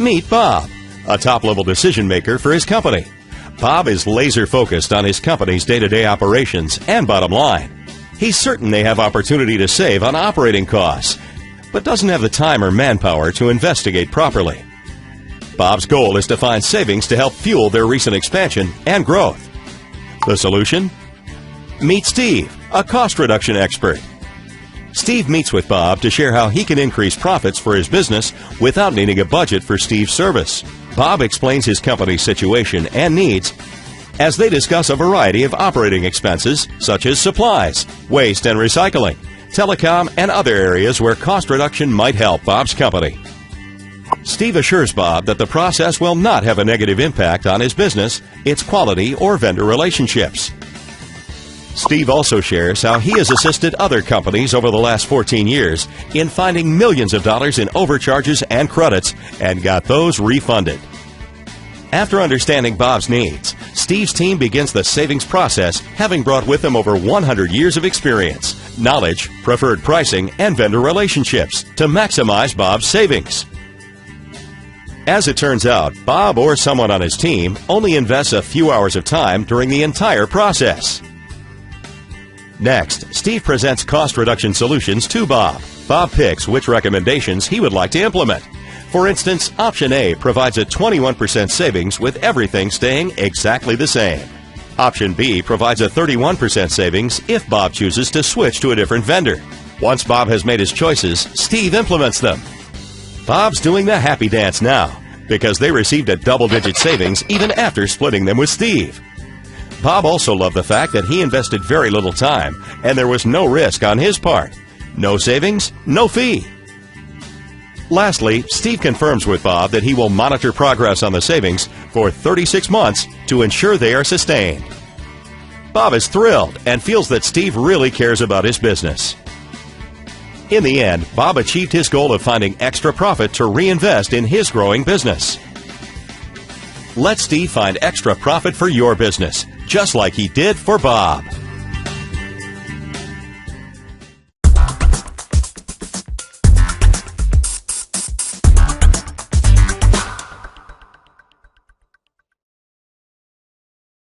Meet Bob, a top-level decision maker for his company. Bob is laser-focused on his company's day-to-day operations and bottom line. He's certain they have opportunity to save on operating costs, but doesn't have the time or manpower to investigate properly. Bob's goal is to find savings to help fuel their recent expansion and growth. The solution? Meet Steve, a cost reduction expert. Steve meets with Bob to share how he can increase profits for his business without needing a budget for Steve's service. Bob explains his company's situation and needs as they discuss a variety of operating expenses such as supplies, waste and recycling, telecom, and other areas where cost reduction might help Bob's company. Steve assures Bob that the process will not have a negative impact on his business, its quality, or vendor relationships. Steve also shares how he has assisted other companies over the last 14 years in finding millions of dollars in overcharges and credits and got those refunded. After understanding Bob's needs, Steve's team begins the savings process, having brought with them over 100 years of experience, knowledge, preferred pricing, and vendor relationships to maximize Bob's savings. As it turns out, Bob or someone on his team only invests a few hours of time during the entire process. Next, Steve presents cost reduction solutions to Bob. Bob picks which recommendations he would like to implement. For instance, option A provides a 21% savings with everything staying exactly the same. Option B provides a 31% savings if Bob chooses to switch to a different vendor. Once Bob has made his choices, Steve implements them. Bob's doing the happy dance now because they received a double-digit savings even after splitting them with Steve. Bob also loved the fact that he invested very little time and there was no risk on his part. No savings, no fee. Lastly, Steve confirms with Bob that he will monitor progress on the savings for 36 months to ensure they are sustained. Bob is thrilled and feels that Steve really cares about his business. In the end, Bob achieved his goal of finding extra profit to reinvest in his growing business. Let Steve find extra profit for your business, just like he did for Bob.